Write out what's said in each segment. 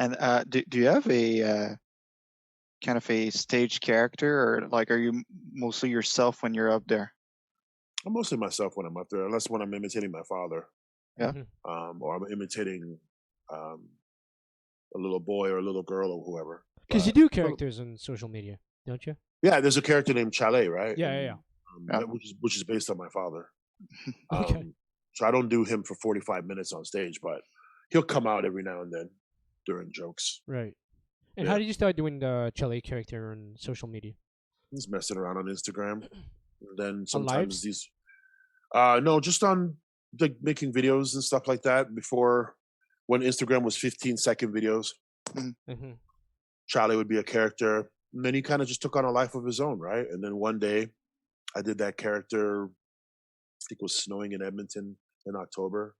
And do you have a kind of a stage character, or like are you mostly yourself when you're up there? I'm mostly myself when I'm up there, unless when I'm imitating my father, Yeah. Mhm. or I'm imitating um, a little boy or a little girl or whoever. Because you But do characters on social media, don't you? yeah, there's a character named Chalay, right? Yeah, yeah, And yeah. Yeah. which is based on my father. Okay, So I don't do him for 45 minutes on stage, but he'll come out every now and then during jokes. right. And how Yeah, did you start doing the Chalay character on social media? he's messing around on Instagram. And then On sometimes lives? these, no, just on like making videos and stuff like that. Before, when Instagram was 15-second videos, Mhm. Hmm. Charlie would be a character. And then he kind of just took on a life of his own, right? And then one day I did that character. I think it was snowing in Edmonton in October,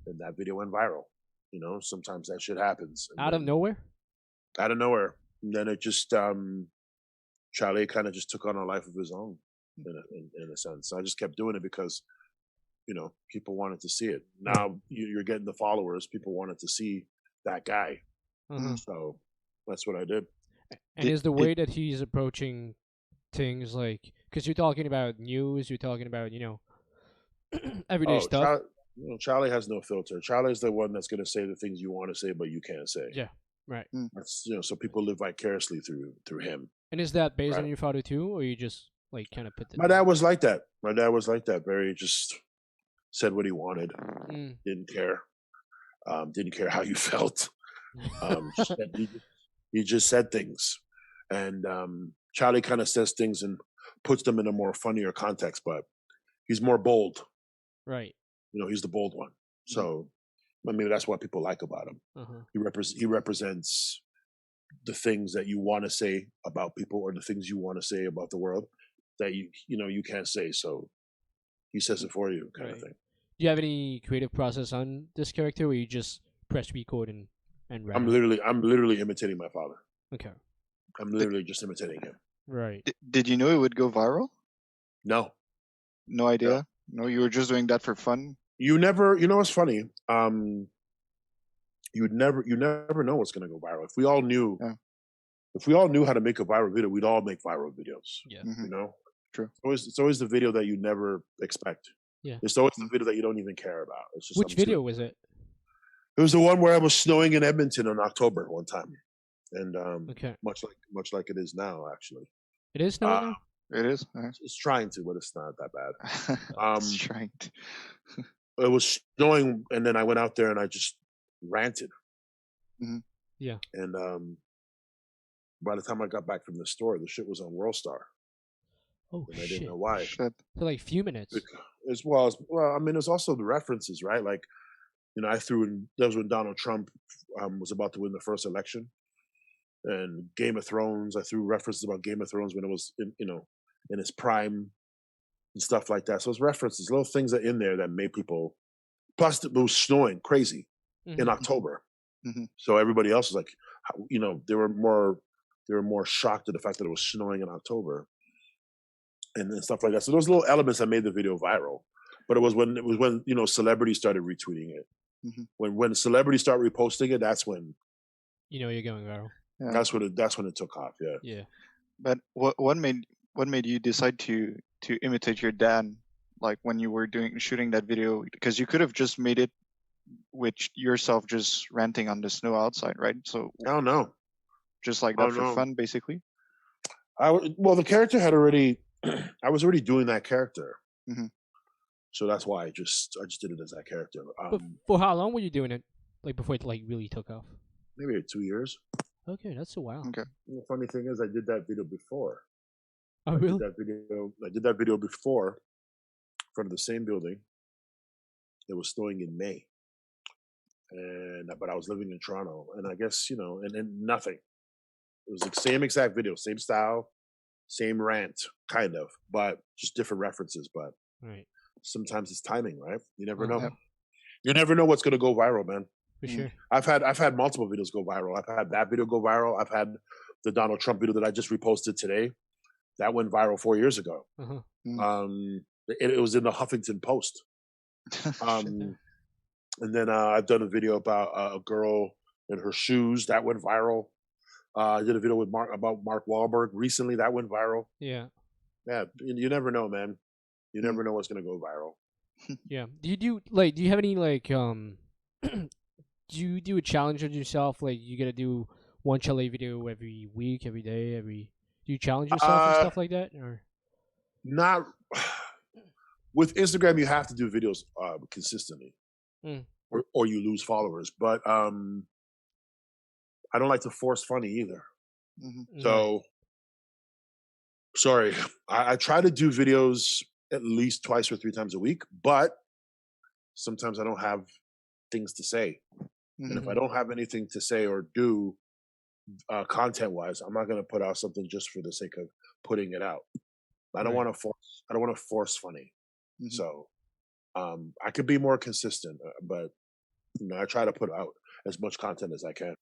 and that video went viral. Sometimes that shit happens, and Out of then nowhere? out of nowhere, and then it just Charlie kind of just took on a life of his own in a sense. I just kept doing it because people wanted to see it. Right. Now you're getting the followers. People wanted to see that guy, Uh-huh. Mhm. so that's what I did. And Did, is the did way that he's approaching things like, because you're talking about news, you're talking about, everyday Oh, stuff. Charlie has no filter. Charlie's the one that's going to say the things you want to say, but you can't say. Yeah, right. That's so people live vicariously through him. And is that based on Right. your father too, or you just like kind of put it? My dad was like that. My dad was like that. Very just said what he wanted. Mm. Didn't care. Didn't care how you felt. Just said, he just said things, and Charlie kind of says things and puts them in a more funnier context. But he's more bold. Right. He's the bold one. So I mean, that's what people like about him. Uh-huh. He represents the things that you want to say about people, or the things you want to say about the world that you can't say. So he says it for you, kind of Right. thing. Do you have any creative process on this character where you just press record and write I'm out? literally imitating my father. Okay. I'm did, literally just imitating him. Right. did you know it would go viral? No, No no. idea. No, you were just doing that for fun. You never. You know what's funny? You never know what's going to go viral. Yeah. If we all knew how to make a viral video, we'd all make viral videos. Yeah. Hmm. You know, True. it's always the video that you never expect. Yeah. It's always the Mhm. video that you don't even care about. It's just Which I'm just gonna. video was it? It was the one where I was snowing in Edmonton in October one time, and Okay. much like it is now, actually. It is Uh, snowing now? It is. it's trying to, but it's not that bad. It's trying to. It was snowing, and then I went out there and I just ranted, Mhm. Yeah. and by the time I got back from the store, the shit was on WorldStar, Oh and I didn't shit. know why. Shit. For like few minutes. Well, I mean, it's also the references, right? Like, I threw in. That was when Donald Trump was about to win the first election, and Game of Thrones. I threw references about Game of Thrones when it was in its prime and stuff like that. So it's references, little things are in there that made people. Plus, it was snowing crazy in Hmm. October, Hmm. so everybody else was like, they were more shocked at the fact that it was snowing in October and stuff like that. So those little elements that made the video viral. But it was when celebrities started retweeting it. Hmm. When celebrities start reposting it, that's when You know you're going viral. Yeah. that's when it took off. Yeah. Yeah. But what made you decide to imitate your dad, like when you were shooting that video? Because you could have just made it with yourself just ranting on the snow outside, right? So I don't know. just like I that don't for know. fun, basically. Well, the character had already. I was already doing that character, Hmm. so that's why I just did it as that character. But for how long were you doing it? Like before it like really took off? Maybe 2 years. Okay, that's a while. Okay. And the funny thing is, I did that video before. Oh I did really? that video. I did that video before, in front of the same building. It was snowing in May, but I was living in Toronto, and I guess and nothing. It was the same exact video, same style, same rant, kind of, but just different references. But Right. sometimes it's timing, right? You never Uh-huh. know. Yep. You never know what's gonna go viral, man. For Mm. sure. I've had multiple videos go viral. I've had that video go viral. I've had the Donald Trump video that I just reposted today. That went viral 4 years ago. Uh-huh. Mm. It was in the Huffington Post. Shit. And then I've done a video about a girl and her shoes that went viral. I did a video with about Mark Wahlberg recently that went viral. Yeah. Yeah, you never know, man. You Mm. never know what's gonna go viral. Yeah. Do you have any like do you do a challenge on yourself? Like you gotta do one Chalay video every week, every day, do you challenge yourself and stuff like that? Or Not with Instagram, you have to do videos consistently, or you lose followers. But I don't like to force funny either. Mm-hmm. So sorry, I try to do videos at least twice or 3 times a week, but sometimes I don't have things to say. Mm-hmm. And if I don't have anything to say or do content wise, I'm not going to put out something just for the sake of putting it out. I don't want to force. I don't want to force funny. Mm-hmm. So I could be more consistent, but I try to put out as much content as I can.